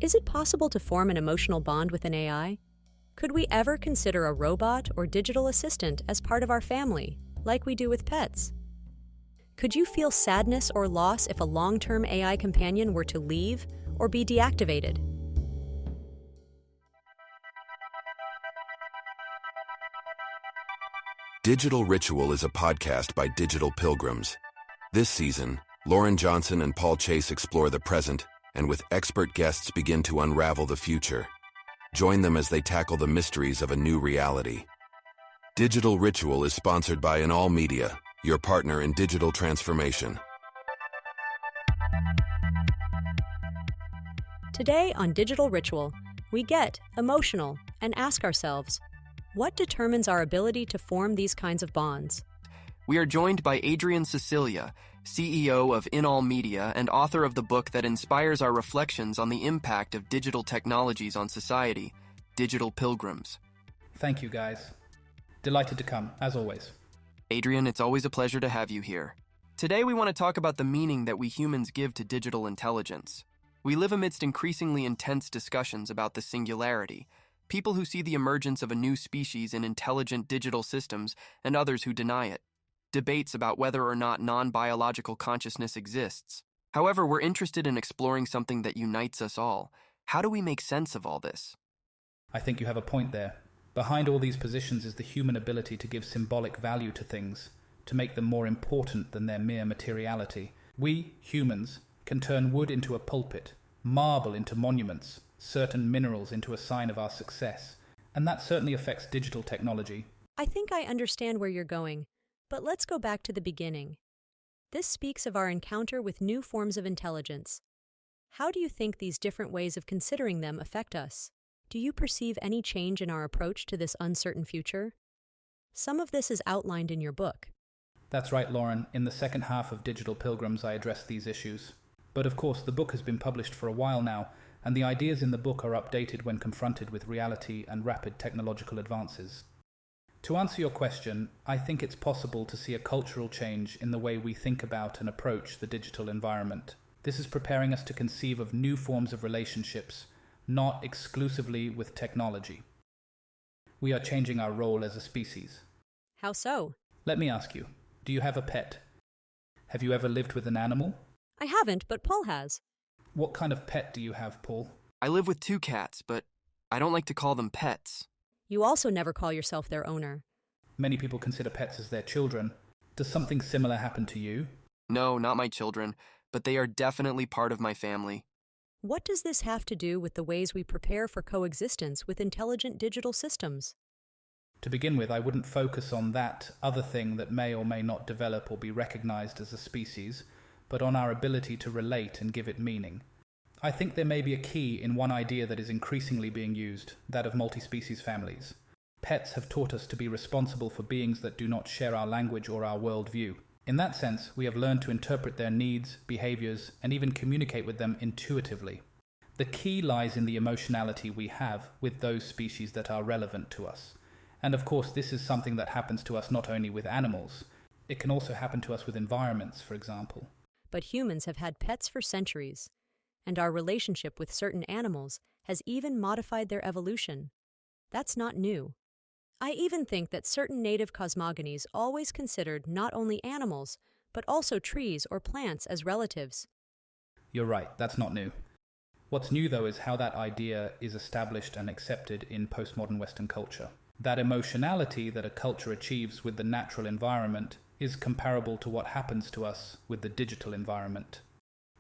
Is it possible to form an emotional bond with an AI? Could we ever consider a robot or digital assistant as part of our family, like we do with pets? Could you feel sadness or loss if a long-term AI companion were to leave or be deactivated? Digital Ritual is a podcast by Digital Pilgrims. This season, Lauren Johnson and Paul Chase explore the present and with expert guests begin to unravel the future. Join them as they tackle the mysteries of a new reality. Digital Ritual is sponsored by In All Media, your partner in digital transformation. Today on Digital Ritual, we get emotional and ask ourselves, what determines our ability to form these kinds of bonds? We are joined by Adrian Sicilia, CEO of In All Media and author of the book that inspires our reflections on the impact of digital technologies on society, Digital Pilgrims. Thank you, guys. Delighted to come, as always. Adrian, it's always a pleasure to have you here. Today we want to talk about the meaning that we humans give to digital intelligence. We live amidst increasingly intense discussions about the singularity, people who see the emergence of a new species in intelligent digital systems and others who deny it, debates about whether or not non-biological consciousness exists. However, we're interested in exploring something that unites us all. How do we make sense of all this? I think you have a point there. Behind all these positions is the human ability to give symbolic value to things, to make them more important than their mere materiality. We, humans, can turn wood into a pulpit, marble into monuments, certain minerals into a sign of our success, and that certainly affects digital technology. I think I understand where you're going, but let's go back to the beginning. This speaks of our encounter with new forms of intelligence. How do you think these different ways of considering them affect us? Do you perceive any change in our approach to this uncertain future? Some of this is outlined in your book. That's right, Lauren. In the second half of Digital Pilgrims, I address these issues. But of course, the book has been published for a while now, and the ideas in the book are updated when confronted with reality and rapid technological advances. To answer your question, I think it's possible to see a cultural change in the way we think about and approach the digital environment. This is preparing us to conceive of new forms of relationships, not exclusively with technology. We are changing our role as a species. How so? Let me ask you, do you have a pet? Have you ever lived with an animal? I haven't, but Paul has. What kind of pet do you have, Paul? I live with 2 cats, but I don't like to call them pets. You also never call yourself their owner. Many people consider pets as their children. Does something similar happen to you? No, not my children, but they are definitely part of my family. What does this have to do with the ways we prepare for coexistence with intelligent digital systems? To begin with, I wouldn't focus on that other thing that may or may not develop or be recognized as a species, but on our ability to relate and give it meaning. I think there may be a key in one idea that is increasingly being used, that of multi-species families. Pets have taught us to be responsible for beings that do not share our language or our worldview. In that sense, we have learned to interpret their needs, behaviors, and even communicate with them intuitively. The key lies in the emotionality we have with those species that are relevant to us. And of course, this is something that happens to us not only with animals, it can also happen to us with environments, for example. But humans have had pets for centuries, and our relationship with certain animals has even modified their evolution. That's not new. I even think that certain native cosmogonies always considered not only animals, but also trees or plants as relatives. You're right, that's not new. What's new, though, is how that idea is established and accepted in postmodern Western culture. That emotionality that a culture achieves with the natural environment is comparable to what happens to us with the digital environment.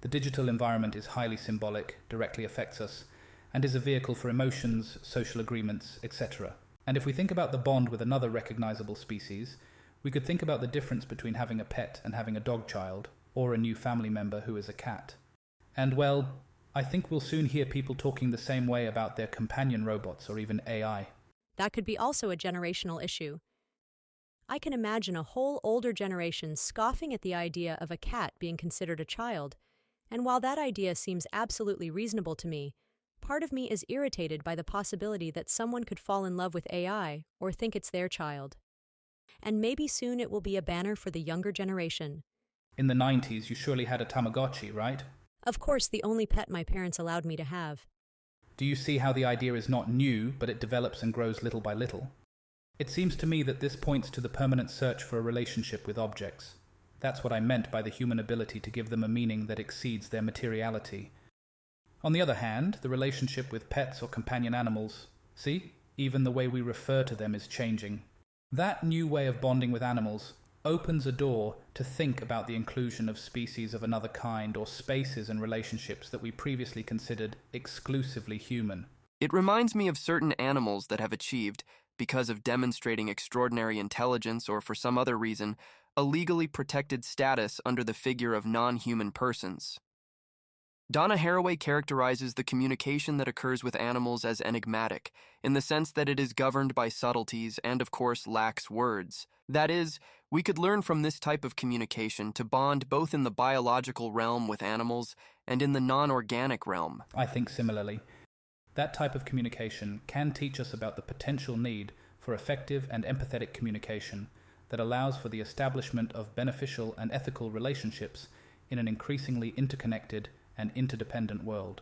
The digital environment is highly symbolic, directly affects us, and is a vehicle for emotions, social agreements, etc. And if we think about the bond with another recognizable species, we could think about the difference between having a pet and having a dog child, or a new family member who is a cat. And well, I think we'll soon hear people talking the same way about their companion robots or even AI. That could be also a generational issue. I can imagine a whole older generation scoffing at the idea of a cat being considered a child, and while that idea seems absolutely reasonable to me, part of me is irritated by the possibility that someone could fall in love with AI or think it's their child. And maybe soon it will be a banner for the younger generation. In the 90s, you surely had a Tamagotchi, right? Of course, the only pet my parents allowed me to have. Do you see how the idea is not new, but it develops and grows little by little? It seems to me that this points to the permanent search for a relationship with objects. That's what I meant by the human ability to give them a meaning that exceeds their materiality. On the other hand, the relationship with pets or companion animals, see, even the way we refer to them is changing. That new way of bonding with animals opens a door to think about the inclusion of species of another kind or spaces and relationships that we previously considered exclusively human. It reminds me of certain animals that have achieved, because of demonstrating extraordinary intelligence or for some other reason, a legally protected status under the figure of non-human persons. Donna Haraway characterizes the communication that occurs with animals as enigmatic, in the sense that it is governed by subtleties and, of course, lacks words. That is, we could learn from this type of communication to bond both in the biological realm with animals and in the non-organic realm. I think similarly. That type of communication can teach us about the potential need for effective and empathetic communication that allows for the establishment of beneficial and ethical relationships in an increasingly interconnected and interdependent world.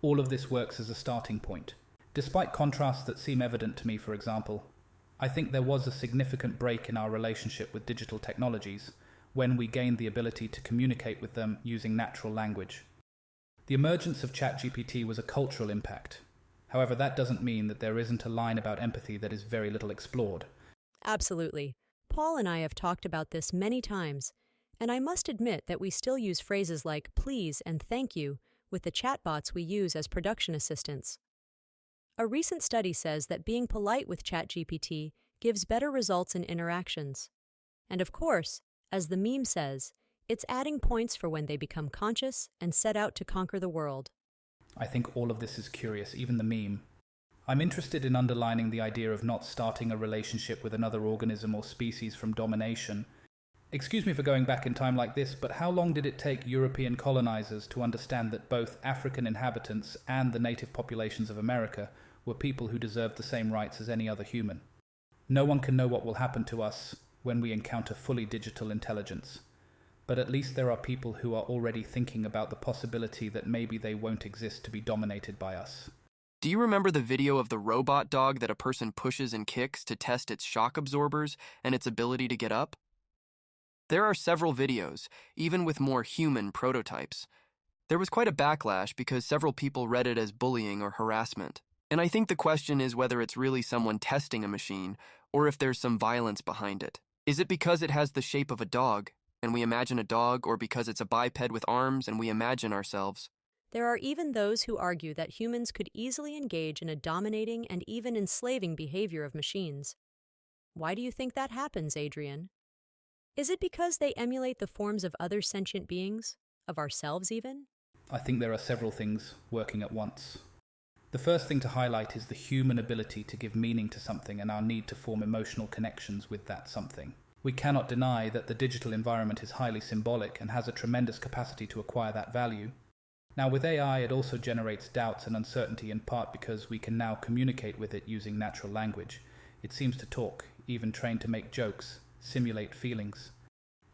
All of this works as a starting point. Despite contrasts that seem evident to me, for example, I think there was a significant break in our relationship with digital technologies when we gained the ability to communicate with them using natural language. The emergence of ChatGPT was a cultural impact. However, that doesn't mean that there isn't a line about empathy that is very little explored. Absolutely. Paul and I have talked about this many times, and I must admit that we still use phrases like please and thank you with the chatbots we use as production assistants. A recent study says that being polite with ChatGPT gives better results in interactions. And of course, as the meme says, it's adding points for when they become conscious and set out to conquer the world. I think all of this is curious, even the meme. I'm interested in underlining the idea of not starting a relationship with another organism or species from domination. Excuse me for going back in time like this, but how long did it take European colonizers to understand that both African inhabitants and the native populations of America were people who deserved the same rights as any other human? No one can know what will happen to us when we encounter fully digital intelligence. But at least there are people who are already thinking about the possibility that maybe they won't exist to be dominated by us. Do you remember the video of the robot dog that a person pushes and kicks to test its shock absorbers and its ability to get up? There are several videos, even with more human prototypes. There was quite a backlash because several people read it as bullying or harassment. And I think the question is whether it's really someone testing a machine or if there's some violence behind it. Is it because it has the shape of a dog and we imagine a dog, or because it's a biped with arms and we imagine ourselves? There are even those who argue that humans could easily engage in a dominating and even enslaving behavior of machines. Why do you think that happens, Adrian? Is it because they emulate the forms of other sentient beings? Of ourselves, even? I think there are several things working at once. The first thing to highlight is the human ability to give meaning to something and our need to form emotional connections with that something. We cannot deny that the digital environment is highly symbolic and has a tremendous capacity to acquire that value. Now, with AI, it also generates doubts and uncertainty in part because we can now communicate with it using natural language. It seems to talk, even trained to make jokes, simulate feelings.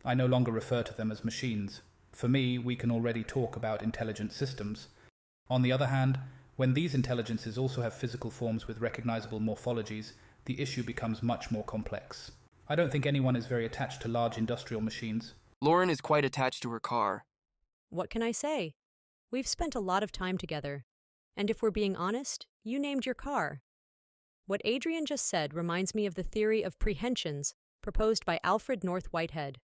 I no longer refer to them as machines. For me, we can already talk about intelligent systems. On the other hand, when these intelligences also have physical forms with recognizable morphologies, the issue becomes much more complex. I don't think anyone is very attached to large industrial machines. Lauren is quite attached to her car. What can I say? We've spent a lot of time together. And if we're being honest, you named your car. What Adrian just said reminds me of the theory of prehensions proposed by Alfred North Whitehead.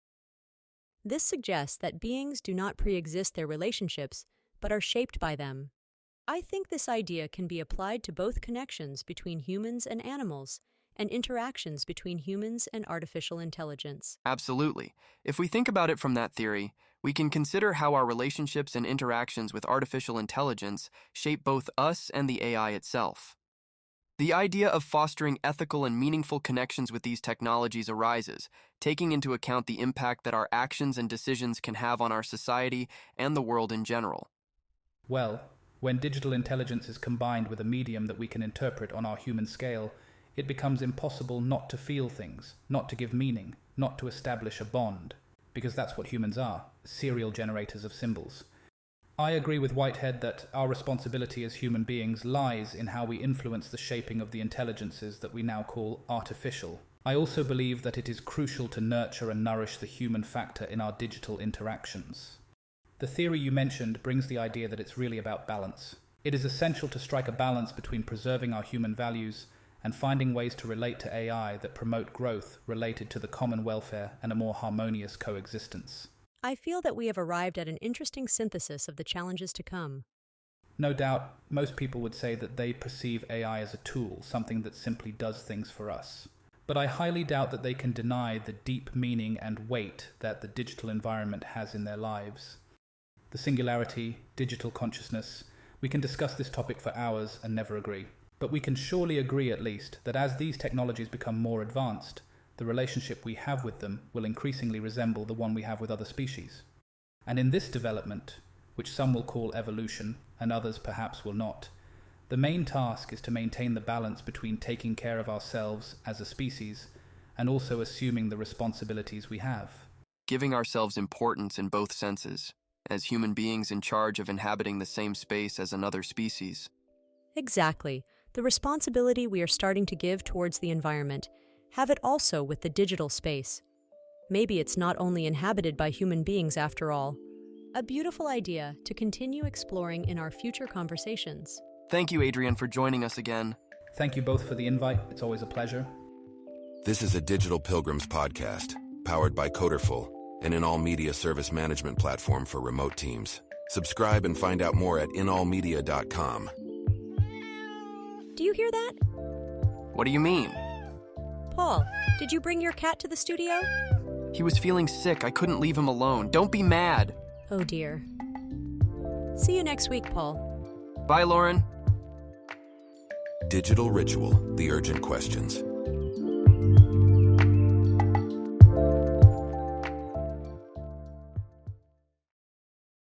This suggests that beings do not pre-exist their relationships, but are shaped by them. I think this idea can be applied to both connections between humans and animals, and interactions between humans and artificial intelligence. Absolutely. If we think about it from that theory, we can consider how our relationships and interactions with artificial intelligence shape both us and the AI itself. The idea of fostering ethical and meaningful connections with these technologies arises, taking into account the impact that our actions and decisions can have on our society and the world in general. Well, when digital intelligence is combined with a medium that we can interpret on our human scale, it becomes impossible not to feel things, not to give meaning, not to establish a bond, because that's what humans are, serial generators of symbols. I agree with Whitehead that our responsibility as human beings lies in how we influence the shaping of the intelligences that we now call artificial. I also believe that it is crucial to nurture and nourish the human factor in our digital interactions. The theory you mentioned brings the idea that it's really about balance. It is essential to strike a balance between preserving our human values and finding ways to relate to AI that promote growth related to the common welfare and a more harmonious coexistence. I feel that we have arrived at an interesting synthesis of the challenges to come. No doubt, most people would say that they perceive AI as a tool, something that simply does things for us. But I highly doubt that they can deny the deep meaning and weight that the digital environment has in their lives. The singularity, digital consciousness, we can discuss this topic for hours and never agree. But we can surely agree at least that as these technologies become more advanced, the relationship we have with them will increasingly resemble the one we have with other species. And in this development, which some will call evolution and others perhaps will not, the main task is to maintain the balance between taking care of ourselves as a species and also assuming the responsibilities we have. Giving ourselves importance in both senses, as human beings in charge of inhabiting the same space as another species. Exactly. The responsibility we are starting to give towards the environment, have it also with the digital space. Maybe it's not only inhabited by human beings after all. A beautiful idea to continue exploring in our future conversations. Thank you, Adrian, for joining us again. Thank you both for the invite. It's always a pleasure. This is a Digital Pilgrims podcast, powered by Coderful, an in-all media service management platform for remote teams. Subscribe and find out more at inallmedia.com. Do you hear that? What do you mean? Paul, did you bring your cat to the studio? He was feeling sick. I couldn't leave him alone. Don't be mad. Oh dear. See you next week, Paul. Bye, Lauren. Digital Ritual, the urgent questions.